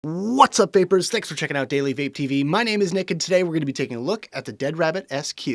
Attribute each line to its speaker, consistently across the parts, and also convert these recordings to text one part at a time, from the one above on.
Speaker 1: What's up, vapors? Thanks for checking out Daily Vape TV. My name is Nick, and today we're going to be taking a look at the Dead Rabbit SQ.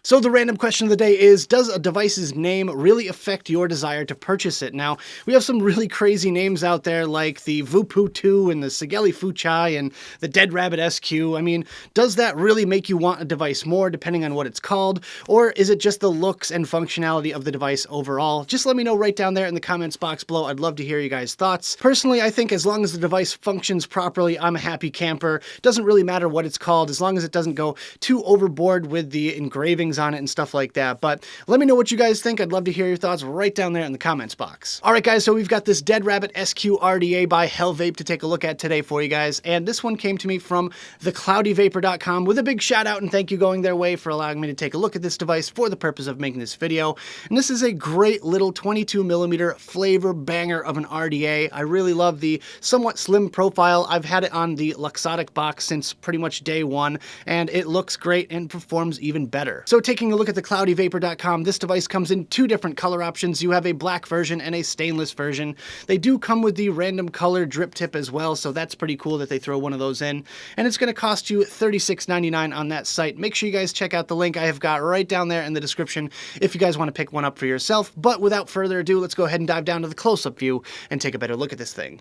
Speaker 1: So the random question of the day is, does a device's name really affect your desire to purchase it? Now, we have some really crazy names out there like the Vupu 2 and the Sigeli Fuchai and the Dead Rabbit SQ. I mean, does that really make you want a device more depending on what it's called? Or is it just the looks and functionality of the device overall? Just let me know right down there in the comments box below. I'd love to hear you guys' thoughts. Personally, I think as long as the device functions properly, I'm a happy camper. Doesn't really matter what it's called as long as it doesn't go too overboard with the engravings on it and stuff like that. But let me know what you guys think. I'd love to hear your thoughts right down there in the comments box. All right, guys, so we've got this Dead Rabbit SQ RDA by Hellvape to take a look at today for you guys. And this one came to me from thecloudyvapor.com with a big shout out and thank you going their way for allowing me to take a look at this device for the purpose of making this video. And this is a great little 22mm flavor banger of an RDA. I really love the somewhat slim profile. I've had it on the Luxottic box since pretty much day one, and it looks great and performs even better. So taking a look at thecloudyvapor.com, this device comes in two different color options. You have a black version and a stainless version. They do come with the random color drip tip as well, so that's pretty cool that they throw one of those in. And it's going to cost you $36.99 on that site. Make sure you guys check out the link I have got right down there in the description if you guys want to pick one up for yourself. But without further ado, let's go ahead and dive down to the close-up view and take a better look at this thing.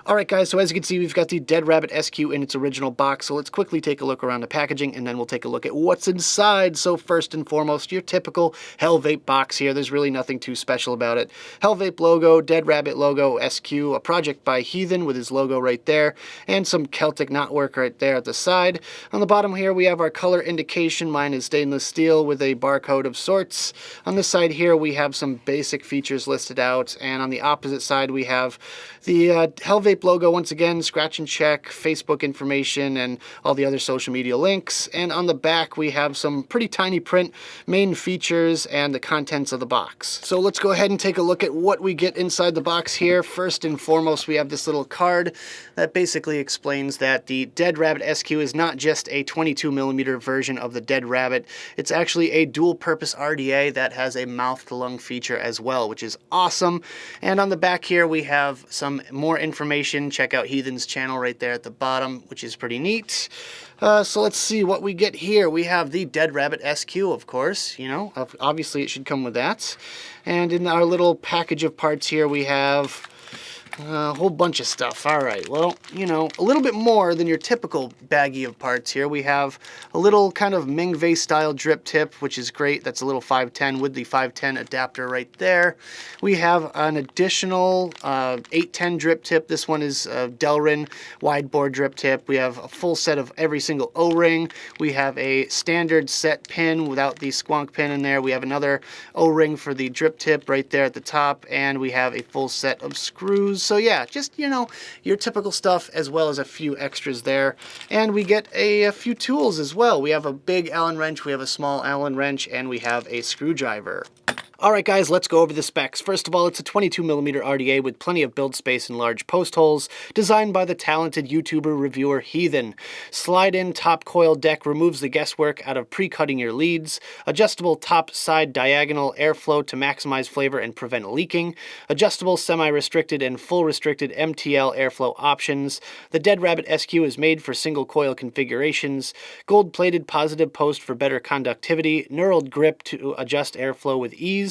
Speaker 1: Alright guys, so as you can see, we've got the Dead Rabbit SQ in its original box, so let's quickly take a look around the packaging and then we'll take a look at what's inside. So first and foremost, your typical Hellvape box here. There's really nothing too special about it. Hellvape logo, Dead Rabbit logo, SQ, a project by Heathen with his logo right there, and some Celtic knotwork right there at the side. On the bottom here, we have our color indication. Mine is stainless steel with a barcode of sorts. On this side here, we have some basic features listed out, and on the opposite side, we have the Hellvape logo once again, scratch and check, Facebook information, and all the other social media links. And on the back, we have some pretty tiny print, main features, and the contents of the box. So let's go ahead and take a look at what we get inside the box here. First and foremost, we have this little card that basically explains that the Dead Rabbit SQ is not just a 22mm version of the Dead Rabbit. It's actually a dual-purpose RDA that has a mouth-to-lung feature as well, which is awesome. And on the back here, we have some more information. Check out Heathen's channel right there at the bottom, which is pretty neat. So let's see what we get here. We have the Dead Rabbit SQ, of course. You know, obviously it should come with that. And in our little package of parts here, we have a whole bunch of stuff. All right, well, you know, a little bit more than your typical baggie of parts here. We have a little kind of Mingvei style drip tip, which is great. That's a little 510 with the 510 adapter right there. We have an additional 810 drip tip. This one is Delrin wide bore drip tip. We have a full set of every single O-ring. We have a standard set pin without the squonk pin in there. We have another O-ring for the drip tip right there at the top, and we have a full set of screws. So yeah, just, you know, your typical stuff as well as a few extras there. And we get a few tools as well. We have a big Allen wrench, we have a small Allen wrench, and we have a screwdriver. Alright guys, let's go over the specs. First of all, it's a 22mm RDA with plenty of build space and large post holes, designed by the talented YouTuber reviewer Heathen. Slide-in top coil deck removes the guesswork out of pre-cutting your leads. Adjustable top-side diagonal airflow to maximize flavor and prevent leaking. Adjustable semi-restricted and full-restricted MTL airflow options. The Dead Rabbit SQ is made for single coil configurations. Gold-plated positive post for better conductivity. Knurled grip to adjust airflow with ease.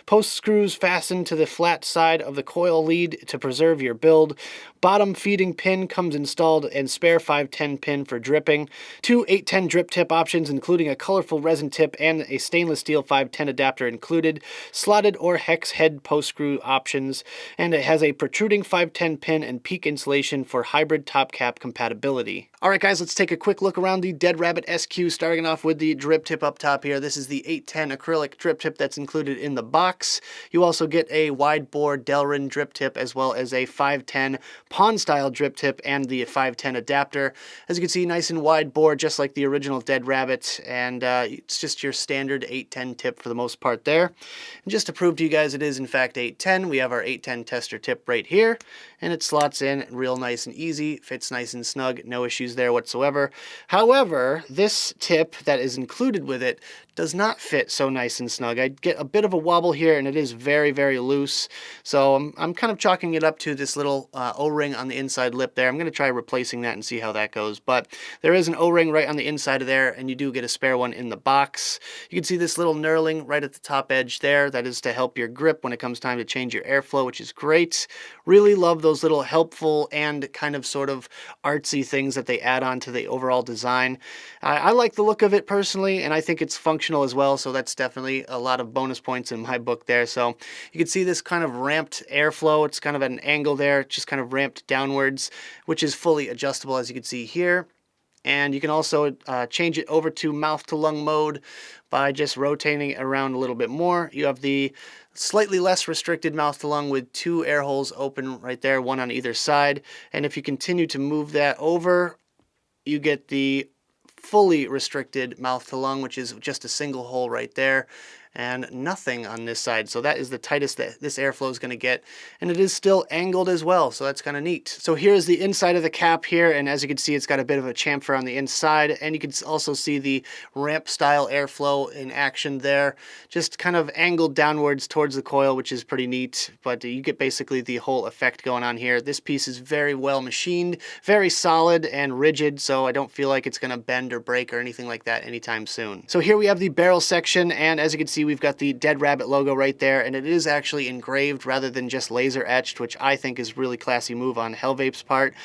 Speaker 1: Post screws fastened to the flat side of the coil lead to preserve your build. Bottom feeding pin comes installed and spare 510 pin for dripping. Two 810 drip tip options including a colorful resin tip and a stainless steel 510 adapter included. Slotted or hex head post screw options, and it has a protruding 510 pin and peak insulation for hybrid top cap compatibility. Alright guys, let's take a quick look around the Dead Rabbit SQ, starting off with the drip tip up top here. This is the 810 acrylic drip tip that's included in the box. You also get a wide bore Delrin drip tip as well as a 510 Pond style drip tip and the 510 adapter. As you can see, nice and wide bore just like the original Dead Rabbit, and it's just your standard 810 tip for the most part there. And just to prove to you guys it is in fact 810, we have our 810 tester tip right here, and it slots in real nice and easy, fits nice and snug, no issues issues there whatsoever. However, this tip that is included with it does not fit so nice and snug. I get a bit of a wobble here, and it is very, very loose. So I'm kind of chalking it up to this little O-ring on the inside lip there. I'm going to try replacing that and see how that goes. But there is an O-ring right on the inside of there, and you do get a spare one in the box. You can see this little knurling right at the top edge there. That is to help your grip when it comes time to change your airflow, which is great. Really love those little helpful and kind of sort of artsy things that they add on to the overall design. I like the look of it personally, and I think it's functional as well, so that's definitely a lot of bonus points in my book there. So you can see this kind of ramped airflow. It's kind of at an angle there, just kind of ramped downwards, which is fully adjustable, as you can see here. And you can also change it over to mouth to lung mode by just rotating it around a little bit more. You have the slightly less restricted mouth to lung with 2 air holes open right there, one on either side. And if you continue to move that over, you get the fully restricted mouth to lung, which is just a single hole right there, and nothing on this side. So that is the tightest that this airflow is going to get, and it is still angled as well, so that's kind of neat. So here's the inside of the cap here, and as you can see, it's got a bit of a chamfer on the inside, and you can also see the ramp style airflow in action there, just kind of angled downwards towards the coil, which is pretty neat. But you get basically the whole effect going on here. This piece is very well machined, very solid and rigid, so I don't feel like it's going to bend or break or anything like that anytime soon. So here we have the barrel section, and as you can see, we've got the Dead Rabbit logo right there, and it is actually engraved rather than just laser etched, which I think is really classy move on Hellvape's part.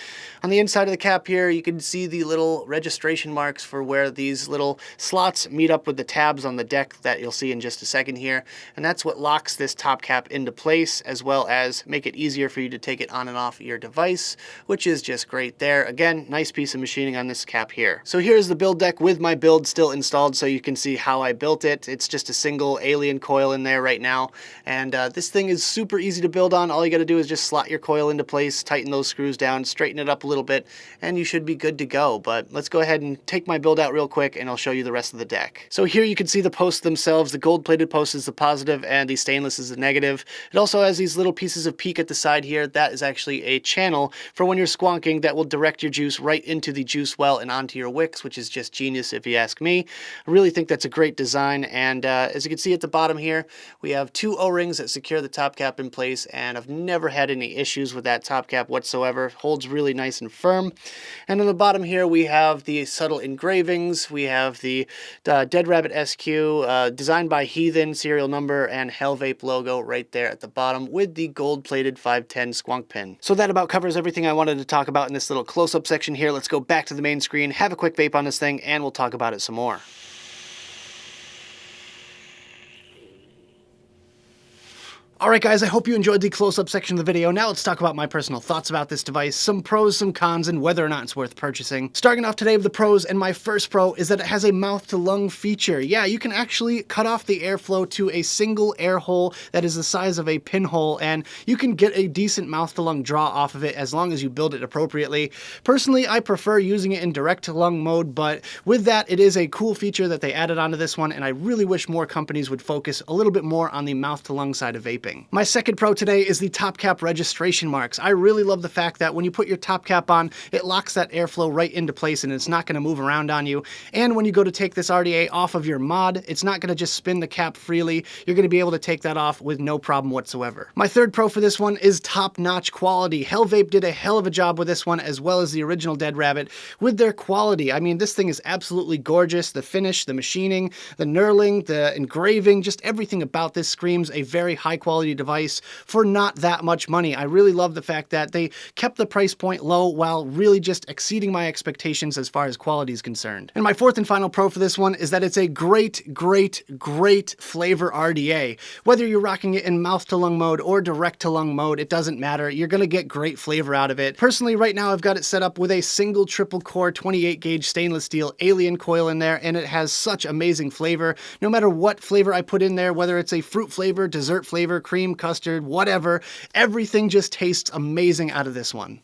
Speaker 1: On the inside of the cap here, you can see the little registration marks for where these little slots meet up with the tabs on the deck that you'll see in just a second here, and that's what locks this top cap into place, as well as make it easier for you to take it on and off your device, which is just great there. Again, nice piece of machining on this cap here. So here's the build deck with my build still installed, so you can see how I built it. It's just a single alien coil in there right now, and this thing is super easy to build on. All you got to do is just slot your coil into place, tighten those screws down, straighten it up a little bit, and you should be good to go. But let's go ahead and take my build out real quick, and I'll show you the rest of the deck. So here you can see the posts themselves. The gold plated post is the positive and the stainless is the negative. It also has these little pieces of PEEK at the side here. That is actually a channel for when you're squonking that will direct your juice right into the juice well and onto your wicks, which is just genius if you ask me. I really think that's a great design, and as you can see at the bottom here, we have 2 O-rings that secure the top cap in place, and I've never had any issues with that top cap whatsoever. Holds really nice and firm. And on the bottom here, we have the subtle engravings. We have the Dead Rabbit SQ, designed by Heathen, serial number, and Hellvape logo right there at the bottom with the gold-plated 510 squonk pin. So that about covers everything I wanted to talk about in this little close-up section here. Let's go back to the main screen, have a quick vape on this thing, and we'll talk about it some more. Alright guys, I hope you enjoyed the close-up section of the video. Now let's talk about my personal thoughts about this device, some pros, some cons, and whether or not it's worth purchasing. Starting off today with the pros, and my first pro is that it has a mouth-to-lung feature. Yeah, you can actually cut off the airflow to a single air hole that is the size of a pinhole, and you can get a decent mouth-to-lung draw off of it as long as you build it appropriately. Personally, I prefer using it in direct-to-lung mode, but with that, it is a cool feature that they added onto this one, and I really wish more companies would focus a little bit more on the mouth-to-lung side of vaping. My second pro today is the top cap registration marks. I really love the fact that when you put your top cap on, it locks that airflow right into place and it's not going to move around on you. And when you go to take this RDA off of your mod, it's not going to just spin the cap freely. You're going to be able to take that off with no problem whatsoever. My third pro for this one is top-notch quality. Hellvape did a hell of a job with this one, as well as the original Dead Rabbit, with their quality. I mean, this thing is absolutely gorgeous. The finish, the machining, the knurling, the engraving, just everything about this screams a very high-quality device for not that much money. I really love the fact that they kept the price point low while really just exceeding my expectations as far as quality is concerned. And my fourth and final pro for this one is that it's a great flavor RDA. Whether you're rocking it in mouth to lung mode or direct to lung mode, it doesn't matter. You're gonna get great flavor out of it. Personally, right now I've got it set up with a single triple core 28 gauge stainless steel alien coil in there, and it has such amazing flavor. No matter what flavor I put in there, whether it's a fruit flavor, dessert flavor, cream, custard, whatever, everything just tastes amazing out of this one.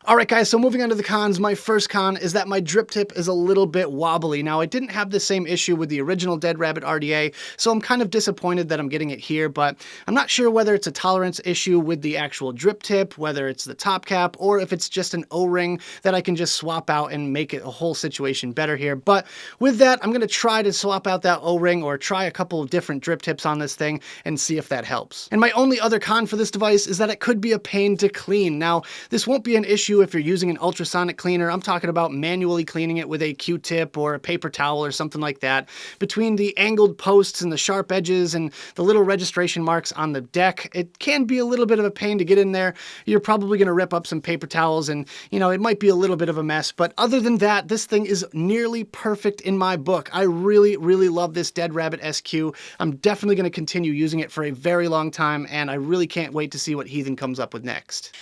Speaker 1: Alright guys, so moving on to the cons, my first con is that my drip tip is a little bit wobbly. Now I didn't have the same issue with the original Dead Rabbit RDA, so I'm kind of disappointed that I'm getting it here, but I'm not sure whether it's a tolerance issue with the actual drip tip, whether it's the top cap, or if it's just an O-ring that I can just swap out and make it a whole situation better here. But with that, I'm going to try to swap out that O-ring or try a couple of different drip tips on this thing and see if that helps. And my only other con for this device is that it could be a pain to clean. Now, this won't be an issue if you're using an ultrasonic cleaner. I'm talking about manually cleaning it with a Q-tip or a paper towel or something like that. Between the angled posts and the sharp edges and the little registration marks on the deck, it can be a little bit of a pain to get in there. You're probably going to rip up some paper towels and, you know, it might be a little bit of a mess. But other than that, this thing is nearly perfect in my book. I really, really love this Dead Rabbit SQ. I'm definitely going to continue using it for a very long time, and I really can't wait to see what Heathen comes up with next.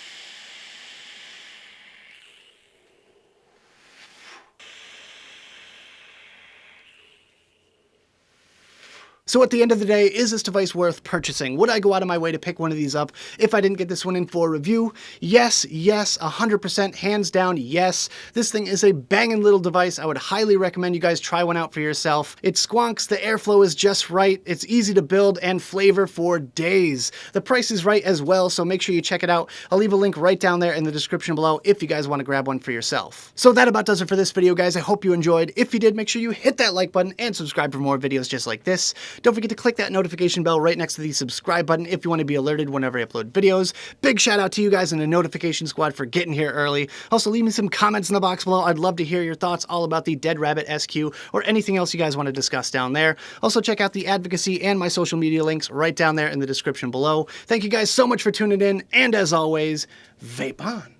Speaker 1: So at the end of the day, is this device worth purchasing? Would I go out of my way to pick one of these up if I didn't get this one in for review? Yes, 100%, hands down, yes. This thing is a banging little device. I would highly recommend you guys try one out for yourself. It squonks, the airflow is just right, it's easy to build and flavor for days. The price is right as well, so make sure you check it out. I'll leave a link right down there in the description below if you guys want to grab one for yourself. So that about does it for this video, guys. I hope you enjoyed. If you did, make sure you hit that like button and subscribe for more videos just like this. Don't forget to click that notification bell right next to the subscribe button if you want to be alerted whenever I upload videos. Big shout out to you guys in the notification squad for getting here early. Also, leave me some comments in the box below. I'd love to hear your thoughts all about the Dead Rabbit SQ or anything else you guys want to discuss down there. Also, check out the advocacy and my social media links right down there in the description below. Thank you guys so much for tuning in, and as always, vape on.